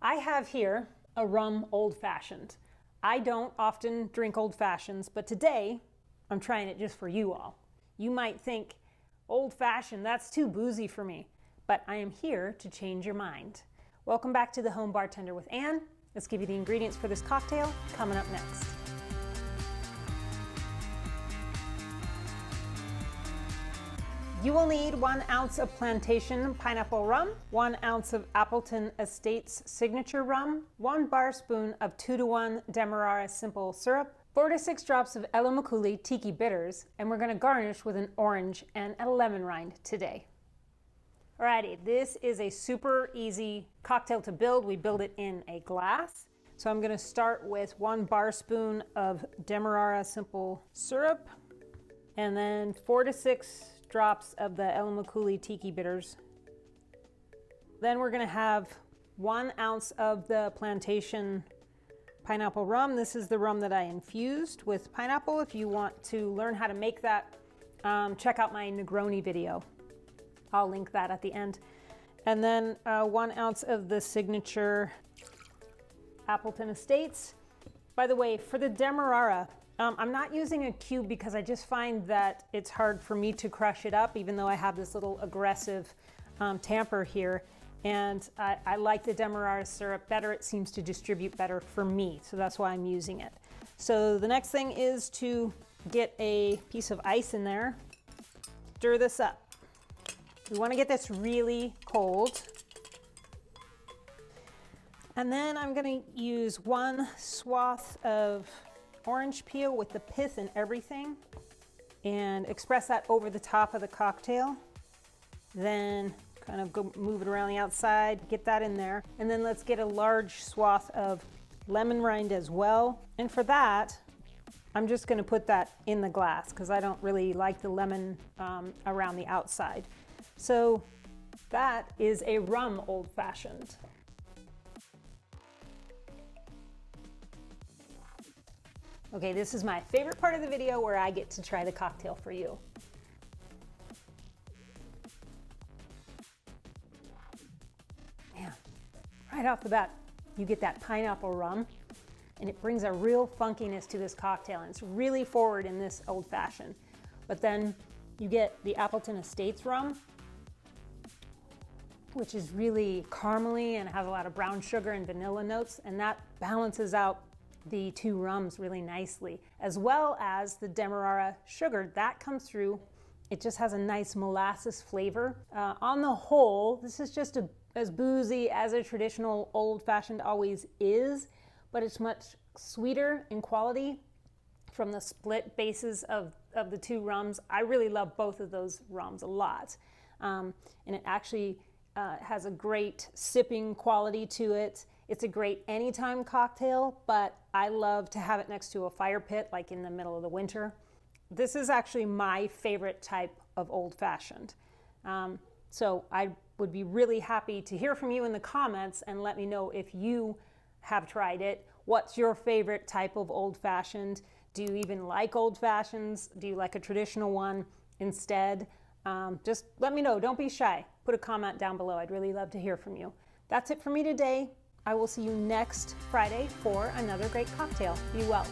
I have here a rum old fashioned. I don't often drink old fashions, but today I'm trying it just for you all. You might think, old fashioned, that's too boozy for me, but I am here to change your mind. Welcome back to The Home Bartender with Anne. Let's give you the ingredients for this cocktail coming up next. You will need 1 ounce of Plantation Pineapple Rum, 1 ounce of Appleton Estate's Signature Rum, 1 bar spoon of 2-to-1 Demerara Simple Syrup, 4 to 6 drops of Elemakule Tiki Bitters, and we're going to garnish with an orange and a lemon rind today. Alrighty, this is a super easy cocktail to build. We build it in a glass. So I'm going to start with 1 bar spoon of Demerara Simple Syrup, and then 4 to 6 drops of the Elemakule Tiki Bitters. Then we're going to have 1 ounce of the Plantation Pineapple Rum. This is the rum that I infused with pineapple. If you want to learn how to make that, check out my Negroni video. I'll link that at the end. And then 1 ounce of the Signature Appleton Estates. By the way, for the Demerara, I'm not using a cube because I just find that it's hard for me to crush it up, even though I have this little aggressive tamper here. And I like the Demerara syrup better. It seems to distribute better for me, so that's why I'm using it. So the next thing is to get a piece of ice in there. Stir this up. We want to get this really cold. And then I'm going to use 1 swath of orange peel with the pith and everything, and express that over the top of the cocktail. Then kind of go move it around the outside, get that in there. And then let's get a large swath of lemon rind as well. And for that, I'm just going to put that in the glass because I don't really like the lemon around the outside. So that is a rum old fashioned. Okay, this is my favorite part of the video where I get to try the cocktail for you. Man, right off the bat, you get that pineapple rum, and it brings a real funkiness to this cocktail, and it's really forward in this old fashioned. But then you get the Appleton Estates rum, which is really caramely and has a lot of brown sugar and vanilla notes, and that balances out the 2 rums really nicely, as well as the Demerara sugar that comes through. It just has a nice molasses flavor. On the whole, this is just as boozy as a traditional old-fashioned always is, but it's much sweeter in quality from the split bases of the 2 rums. I really love both of those rums a lot, and it actually has a great sipping quality to it. It's a great anytime cocktail, but I love to have it next to a fire pit, like in the middle of the winter. This is actually my favorite type of old fashioned. So I would be really happy to hear from you in the comments and let me know if you have tried it. What's your favorite type of old fashioned? Do you even like old fashions? Do you like a traditional one instead? Just let me know. Don't be shy. Put a comment down below. I'd really love to hear from you. That's it for me today. I will see you next Friday for another great cocktail. Be well.